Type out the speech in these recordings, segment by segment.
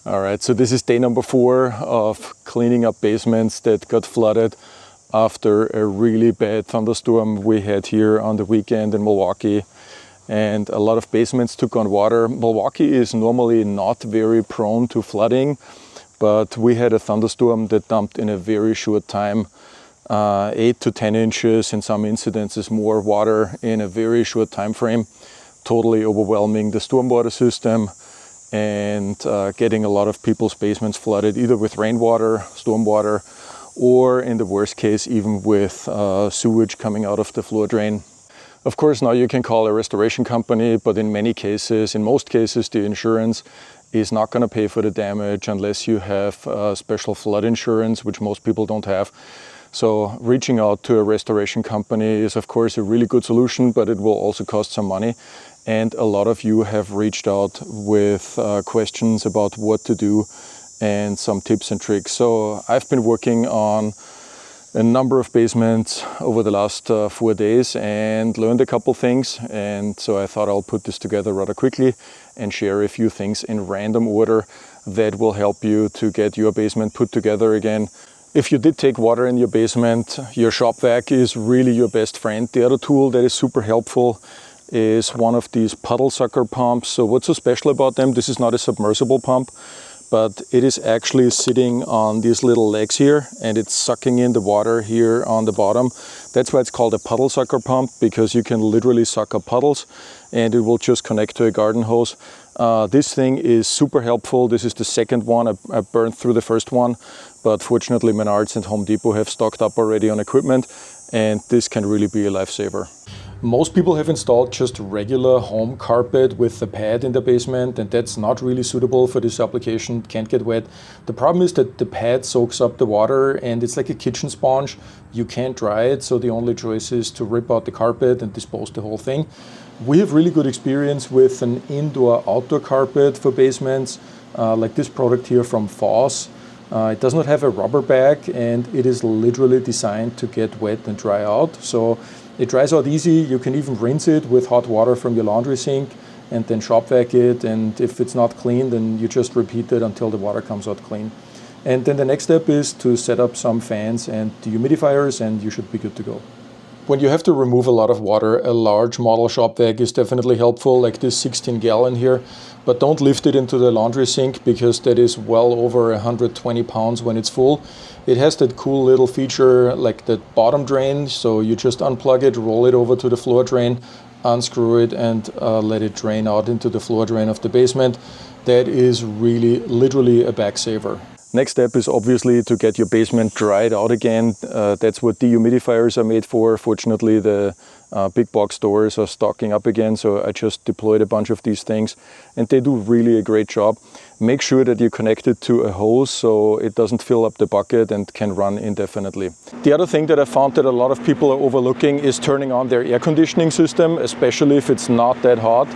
All right, so this is day number 4 of cleaning up basements that got flooded after a really bad thunderstorm we had here on the weekend in Milwaukee. And a lot of basements took on water. Milwaukee is normally not very prone to flooding, but we had a thunderstorm that dumped in a very short time 8 to 10 inches, in some incidences more water in a very short time frame, totally overwhelming the stormwater system and getting a lot of people's basements flooded either with rainwater, stormwater, or in the worst case even with sewage coming out of the floor drain. Of course, now you can call a restoration company, but in most cases, the insurance is not going to pay for the damage unless you have special flood insurance, which most people don't have. So reaching out to a restoration company is of course a really good solution, but it will also cost some money. And a lot of you have reached out with questions about what to do and some tips and tricks. So I've been working on a number of basements over the last 4 days and learned a couple things. And so I thought I'll put this together rather quickly and share a few things in random order that will help you to get your basement put together again. If you did take water in your basement, your shop vac is really your best friend. The other tool that is super helpful is one of these puddle sucker pumps. So what's so special about them? This is not a submersible pump, but it is actually sitting on these little legs here and it's sucking in the water here on the bottom. That's why it's called a puddle sucker pump, because you can literally suck up puddles and it will just connect to a garden hose. This thing is super helpful. This is the second one. I burned through the first one, but fortunately Menards and Home Depot have stocked up already on equipment, and this can really be a lifesaver. Most people have installed just regular home carpet with the pad in the basement, and that's not really suitable for this application. It can't get wet. The problem is that the pad soaks up the water and it's like a kitchen sponge. You can't dry it, so the only choice is to rip out the carpet and dispose the whole thing. We have really good experience with an indoor-outdoor carpet for basements, like this product here from Foss. It does not have a rubber back and it is literally designed to get wet and dry out. So it dries out easy. You can even rinse it with hot water from your laundry sink and then shop vac it. And if it's not clean, then you just repeat it until the water comes out clean. And then the next step is to set up some fans and dehumidifiers and you should be good to go. When you have to remove a lot of water, a large model shop vac is definitely helpful, like this 16-gallon here. But don't lift it into the laundry sink because that is well over 120 pounds when it's full. It has that cool little feature like the bottom drain, so you just unplug it, roll it over to the floor drain, unscrew it and let it drain out into the floor drain of the basement. That is really literally a back saver. Next step is obviously to get your basement dried out again. That's what dehumidifiers are made for. Fortunately, the big box stores are stocking up again, so I just deployed a bunch of these things and they do really a great job. Make sure that you connect it to a hose so it doesn't fill up the bucket and can run indefinitely. The other thing that I found that a lot of people are overlooking is turning on their air conditioning system, especially if it's not that hot,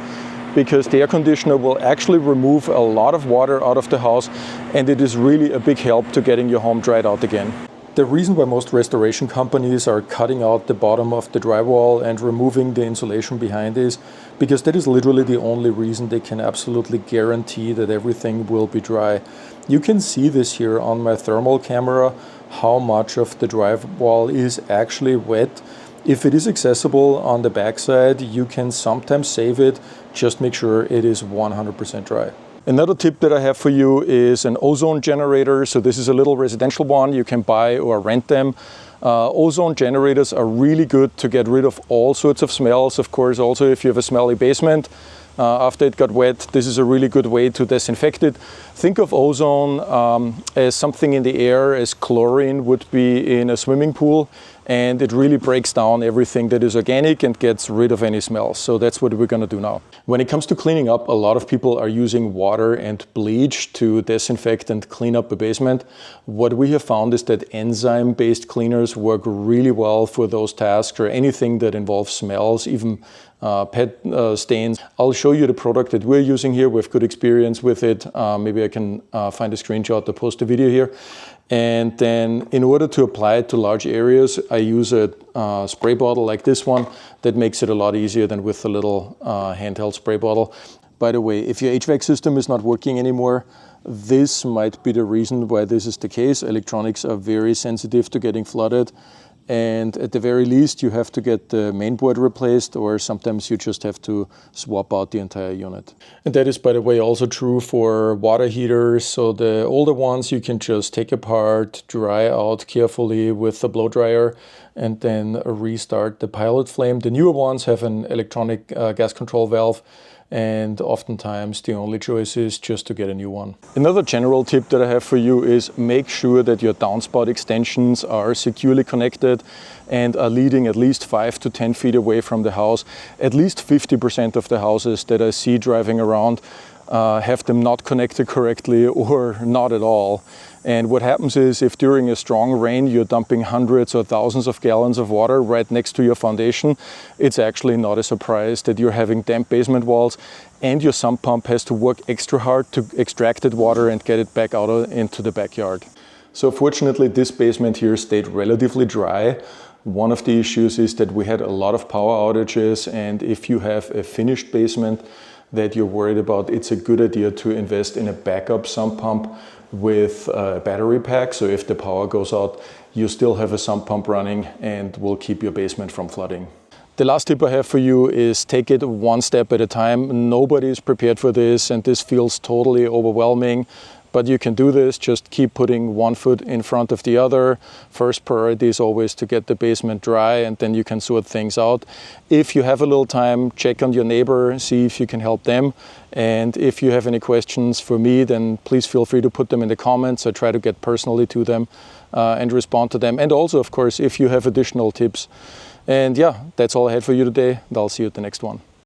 because the air conditioner will actually remove a lot of water out of the house and it is really a big help to getting your home dried out again. The reason why most restoration companies are cutting out the bottom of the drywall and removing the insulation behind is because that is literally the only reason they can absolutely guarantee that everything will be dry. You can see this here on my thermal camera, how much of the drywall is actually wet. If it is accessible on the backside, you can sometimes save it. Just make sure it is 100% dry. Another tip that I have for you is an ozone generator. So this is a little residential one. You can buy or rent them. Ozone generators are really good to get rid of all sorts of smells. Of course, also if you have a smelly basement, after it got wet, this is a really good way to disinfect it. Think of ozone as something in the air as chlorine would be in a swimming pool, and it really breaks down everything that is organic and gets rid of any smells. So that's what we're going to do now. When it comes to cleaning up, a lot of people are using water and bleach to disinfect and clean up a basement. What we have found is that enzyme-based cleaners work really well for those tasks or anything that involves smells, even pet stains. I'll show you the product that we're using here. We have good experience with it. Maybe I can find a screenshot to post a video here. And then in order to apply it to large areas, I use a spray bottle like this one that makes it a lot easier than with the little handheld spray bottle. by the way, if your HVAC system is not working anymore, this might be the reason why this is the case. Electronics are very sensitive to getting flooded. And at the very least, you have to get the main board replaced, or sometimes you just have to swap out the entire unit. And that is, by the way, also true for water heaters. So the older ones you can just take apart, dry out carefully with the blow dryer, and then restart the pilot flame. The newer ones have an electronic gas control valve, and oftentimes the only choice is just to get a new one. Another general tip that I have for you is make sure that your downspout extensions are securely connected and are leading at least 5 to 10 feet away from the house. At least 50% of the houses that I see driving around have them not connected correctly or not at all. And what happens is, if during a strong rain you're dumping hundreds or thousands of gallons of water right next to your foundation, it's actually not a surprise that you're having damp basement walls, and your sump pump has to work extra hard to extract that water and get it back out into the backyard. So fortunately, this basement here stayed relatively dry. One of the issues is that we had a lot of power outages, and if you have a finished basement that you're worried about, it's a good idea to invest in a backup sump pump with a battery pack. So if the power goes out, you still have a sump pump running and will keep your basement from flooding. The last tip I have for you is take it one step at a time. Nobody is prepared for this, and this feels totally overwhelming. But you can do this, just keep putting one foot in front of the other. First priority is always to get the basement dry, and then you can sort things out. If you have a little time, check on your neighbor, see if you can help them. And if you have any questions for me, then please feel free to put them in the comments. I try to get personally to them and respond to them. And also, of course, if you have additional tips. And yeah, that's all I had for you today, and I'll see you at the next one.